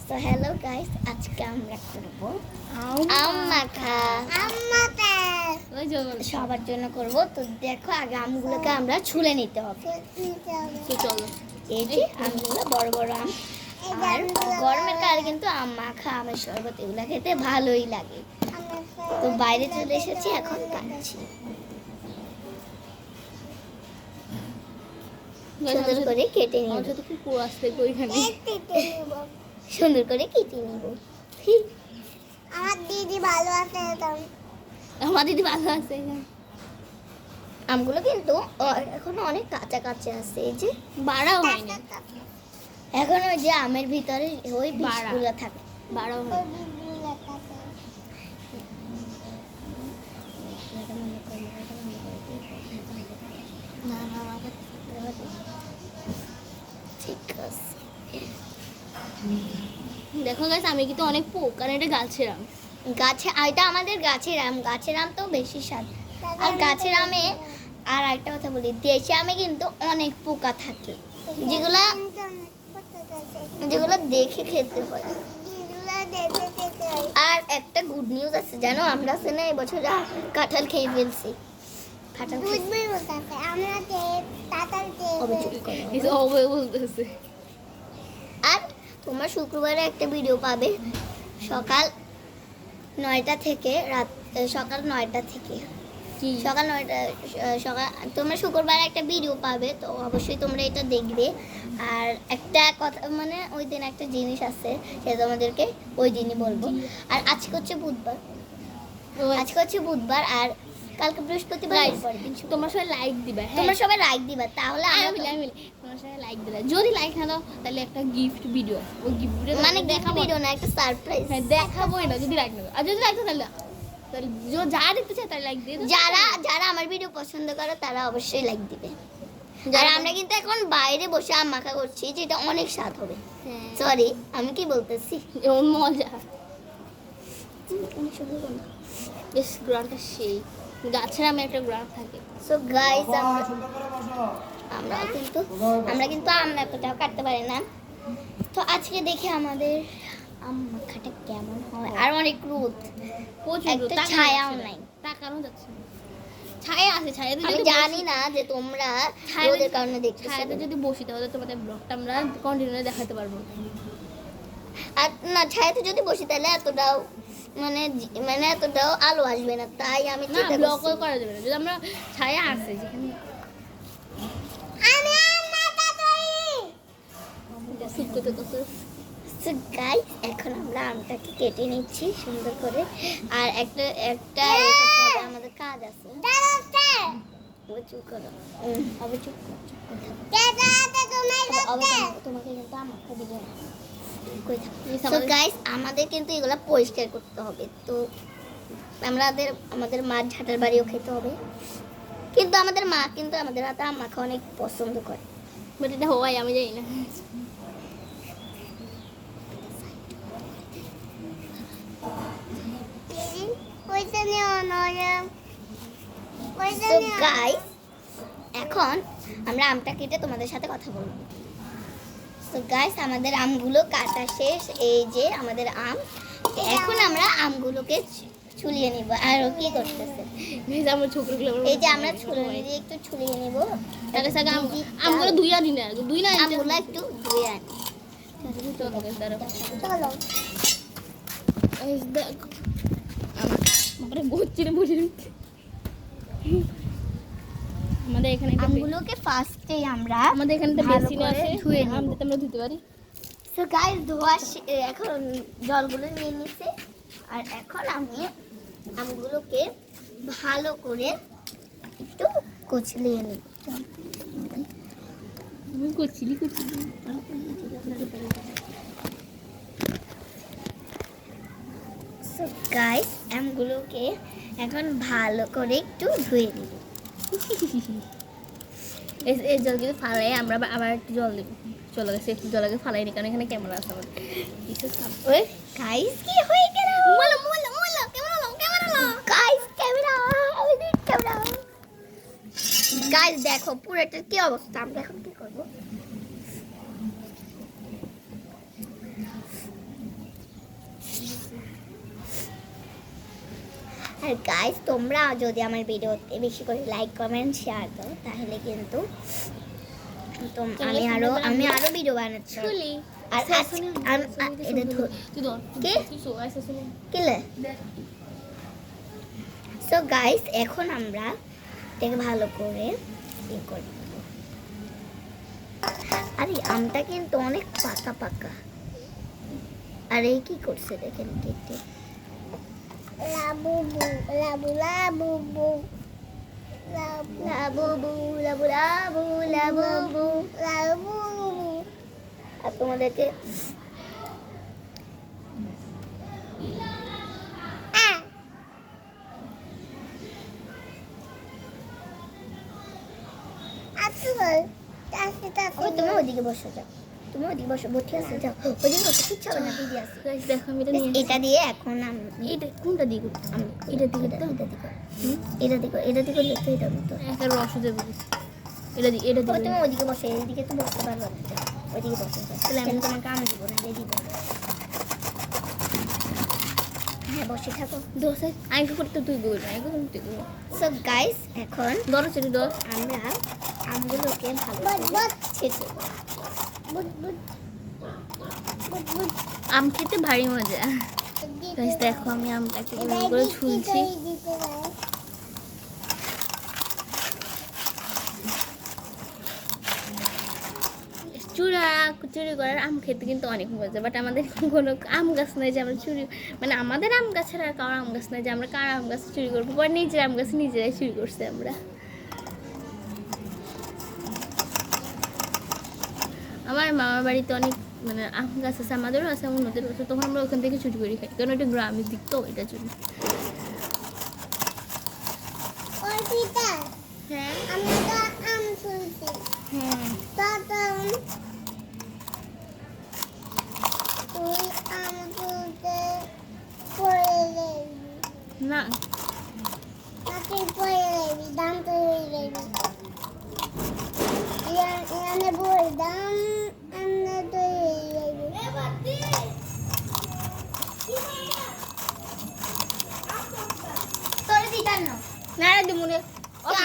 So hello guys, আজকে আমরা করব আম মাখা। সবার জন্য করব। তো দেখো, আগে আমগুলোকে আমরা ছুলে নিতে হবে। তো চলো, এই যে আমগুলো বড় বড় আম। আর গরমের কালে কিন্তু আম মাখা, আমের শরবত এগুলো খেতে ভালোই লাগে। তো বাইরে চলে এসেছি, এখন কাটছি। সুন্দর করে কেটে নিব। আমার সাথে কুকুর আসছে ওইখানে। সুন্দর করে কেটে নিব। আমার দিদি ভালো আছে। আমার দিদি ভালো আছে। আমগুলো কিন্তু এখনো অনেক কাঁচা কাঁচা আছে। এই যে বাড়াও হয়নি, এখন ওই যে আমের ভিতরে ওই বীজগুলো থাকে। বাড়াও হয়নি। ঠিক আছে। দেখো গাইস, আমি কিন্তু অনেক পোক, কারণ এটা গাছের আম। গাছে, এটা আমাদের গাছের আম। গাছের আম তো বেশি স্বাদ। আর গাছের আমে আর একটা কথা বলি, দেশি আমে কিন্তু অনেক পোকা থাকে, যেগুলো দেখে খেতে হয়। আর একটা গুড নিউজ আছে জানো, আমরা না এবছর কাঁঠাল খেয়ে ফেলছি। কাঁঠাল বলতেছে। আর তোমরা শুক্রবারে একটা ভিডিও পাবে সকাল 9টা থেকে সকাল 9টা থেকে সকাল 9টা সকাল তোমরা শুক্রবার একটা ভিডিও পাবে। তো অবশ্যই তোমরা এটা দেখবে। আর একটা কথা, মানে ওই দিন একটা জিনিস আছে, সেটা তোমাদেরকে ওই দিনই বলবো। আর আজকে হচ্ছে বুধবার, আর কালকে বৃহস্পতিবার। তোমরা সবাই লাইক দিবা, তোমরা সবাই লাইক দিবা, তাহলে তোমরা সবাই লাইক দিবা। যদি লাইক না দাও তাহলে একটা গিফট ভিডিও, ওই গিফট ভিডিও মানে দেখাবো না, একটা সারপ্রাইজ। হ্যাঁ, দেখাবোই না যদি লাইক না দাও। আর যদি লাইক দাও তাহলে যা দেখতে চায় তারা লাইক দিয়ে দাও। যারা আমার ভিডিও পছন্দ করে তারা অবশ্যই লাইক দিবে। আর আমরা কিন্তু এখন বাইরে বসে আম মাখা করছি, যেটা অনেক স্বাদ হবে। সরি, আমি কি বলতেছি, এমন মজা। বেশ গ্রামটা সেই গাছের আমে একটা গ্রাম থাকে। সো গাইস, আমরা কিন্তু আম এতটাও কাটতে পারি না। তো আজকে দেখি আমাদের আম মাখাটা কেমন হয়। আর অনেক রোদ, একটা ছায়াও নাই। তার কারণ যাচ্ছে না, ছায়া আছে। ছায়াতে আমি জানি না যে তোমরা রোদের কারণে দেখতেছো। ছায়াতে যদি বসি তাহলে তোমাদের ব্লগটা আমরা কন্টিনিউ দেখাতে পারবো। আর না, ছায়াতে যদি বসি তাহলে এতটাও এতটাও আলো আসবে না। তাই আমি না, ব্লগ করা যাবে না যদি আমরা ছায়া আছে যেখানে। এখন আমরা আমটাকে কেটে নিচ্ছি সুন্দর করে। আর একটা আমাদের কাজ আছে। তোমাকে কিন্তু আমাকে দিবে না। আমাদের কিন্তু এগুলা পরিষ্কার করতে হবে। তো আমাদের মাছ ঝাঁটার বাড়িও খেতে হবে। কিন্তু আমাদের মা কিন্তু আমাদের হাতে আম মাখা অনেক পছন্দ করে। বাট এটা হয় আমি জানি না। এখন আমরা আমটা কেটে তোমাদের সাথে কথা বলবো। তো গাইস, আমাদের আমগুলো কাটা শেষ। এই যে আমাদের আম। এখন আমরা আমগুলোকে ছুলিয়ে নিব। আর ও কি করতেছে, এই যে আমরা ছুলনি দিয়ে একটু ছুলিয়ে নিব। তার সাথে আমগুলো ধুইয়া দিন, আমগুলো একটু ধুয়ে আনি। চলো, আমাদের এখানে আমগুলোকে ফার্স্টে আমাদের এখানে একটা বেসিন আছে, ধুয়ে নিব। আমটাতে আমরা ধুতে পারি। সো গাইস, ধোয়া এখন জলগুলো নিয়ে নিছে। আর এখন আমি আমগুলোকে ভালো করে একটু কুচলিয়ে নিব। সো গাইস, আমগুলোকে এখন ভালো করে একটু ধুয়ে নিব। এই জল কিন্তু ফালাই আমরা আবার একটু জল দেবো। চলে গেছে, একটু জল আগে ফালাইনি কারণ এখানে ক্যামেরা আছে আমার। ওই গাইস, কি হয়ে গেল? ক্যামেরা গাইস, দেখো পুরোটার কি অবস্থা। আমরা এখন কি করব? আর গাইস তোমরা যদি আমার ভিডিওতে বেশি করে লাইক কমেন্ট শেয়ার দাও তাহলে কিন্তু আমি আরো ভিডিও বানাচ্ছি খুলি আর এটা ধর তুই ধর কে? কিছু আইসা শুনি কিলে সো গাইস এখন আমরা এটাকে ভালো করে ইয়ে করে নেবো। আরে আমটা কিন্তু অনেক পাকা পাকা। আর এই কি করছে দেখেন কেটে Labubu Labu Labubu Labu Labubu Labu Labu Labubu. Labubu আর তোমাদেরকে ওই তুমি ওদিকে বসে যাও, তুমি ওদিকে বসো, বসে আছে যাও ওদিকে বসে, কিচ্ছু হবে না, দিদি আছে। গাইস দেখো আমি এটা নিয়ে এটা দিয়ে এখন আমি এটা কোনটা দিয়ে করতে আমি এটা দিয়ে এটা দাও দিকে এটা দিকে এটা দিকে লিখতে এটা মতো। একটা রস দেবো এটা দিয়ে এটা ওই দিয়ে তুমি ওদিকে বসে, এইদিকে তো বসতে পারবে না, যাও ওইদিকে বসে যাও, তাহলে আমি তোমাকে আম দিব না, দিব। হ্যাঁ বসে থাকো। দোসে আইফ করতে তুই বল না এখন তুই বল সো গাইস এখন ধরো চলি ধর আমরা আমগুলোকে ভালো বুট করে বুট ছেঁচে বুট বুট বুট বুট আম খেতে ভারী মজা গাইস দেখো আমি আমটাকে এভাবে করে ছুলছি চুরি করার আম খেতে কিন্তু অনেক মজা, বাট আমাদের কোনো আম গাছ নেই যে আমরা চুরি, মানে আমাদের আম গাছের আর কারো আম গাছ নেই যে আমরা কার আম গাছ চুরি করবো, পর নিজের আম গাছ নিজেরাই চুরি করছি আমরা। আমার মামার বাড়িতে অনেক মানে আম গাছ আছে, আমাদেরও আছে, অন্যদেরও আছে, তখন আমরা ওখান থেকে চুরি করে খাই, কারণ ওটা গ্রামের দিক তো এটার জন্য। অর্পিতা হ্যাঁ আমি তো আম শুনছি হ্যাঁ তখন তুই আম তুলতে পড়ে যাবি না নাকি পড়ে যাবি দাম তো হয়ে যাবি এখানে বই দাম আমরা তো হয়ে যাবি তোরে দিতাম না, না রে দিমুনে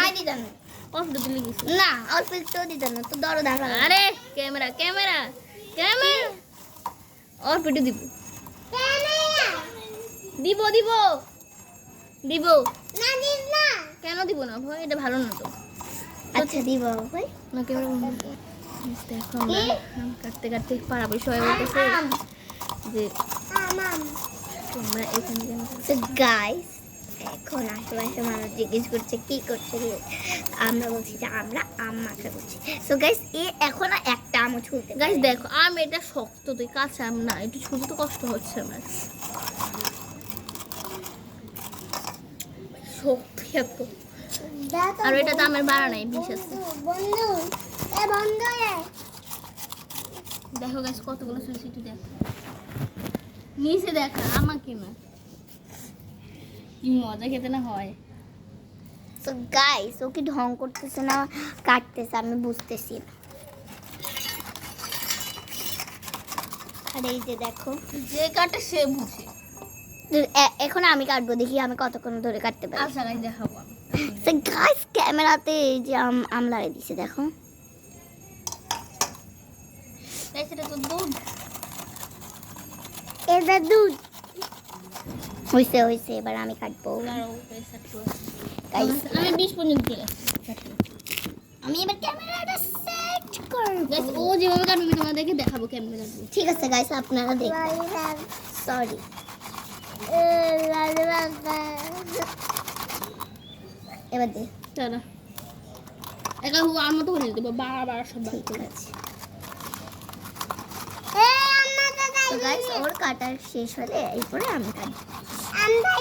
আই দিতাম না, অফ দিলি গেছে। না অল্প একটু দিতাম না, তো দরো দেখা আরে ক্যামেরা ক্যামেরা ক্যামেরা ওর পিটে দিব দিব দিব দিব না দিস না কেন দিব না ভাই, এটা ভালো না তো। আচ্ছা দিব ভাই। না ক্যামেরা বন্ধ কর। দেখো আমরা আম কাটতে কাটতে পারাবো, সবাই বলতেছে যে আম আম তোমরা এখানে কেন সো গাইস এখন আশেপাশে মানুষ জিজ্ঞেস করছে কি করছে রে, আমরা বলছি যে আমরা আম মাখা করছি। সো গাইস এখন একটা আমও ছুলতে গাইস দেখো আম এটা শক্ত, তুই কাঁচা আম না, একটু ছুলতে তো কষ্ট হচ্ছে আমার, শক্ত এত। আর এটা তো আমার বাড়া নাই, বিষ আছে। বন্ধু এ বন্ধু রে দেখো গাইস কতগুলো ছুলছি, একটু দেখো নিচে দেখা আমাকে না, কি মজা খেতে না হয়। সো গাইস ও কি ঢং করতেছে না কাটতেছে আমি বুঝতেছি না। আর এই যে দেখো যে কাটে সে বুঝে। এখন আমি কাটবো, দেখি আমি কতক্ষণ ধরে কাটতে পারি। আচ্ছা গাইস দেখাবো আমি। সো গাইস ক্যামেরাতে এই যে আম লাগিয়ে দিছে দেখো। গাইস এটা তো দুধ, এটা দুধ হইছে হইছে, এবার আমি কাটবো। দাঁড়াও গাইস একটু। গাইস আমি 20 পর্যন্ত চলে আসছি। আমি এবার ক্যামেরাটা সেট করব। গাইস ও যেভাবে কাটবে আমি তোমাদেরকে দেখাবো কেমনে কাটবে। ঠিক আছে গাইস আপনারা দেখুন, লাল সরি। লাল লাল এবার দে, দাঁড়া একা হু আর মতো করে দেবো, বারবার সব ঠিক আছে। এ আম্মা তো তো গাইস ওর কাটার শেষ হলে এরপরে আমি কাটবো। আমরা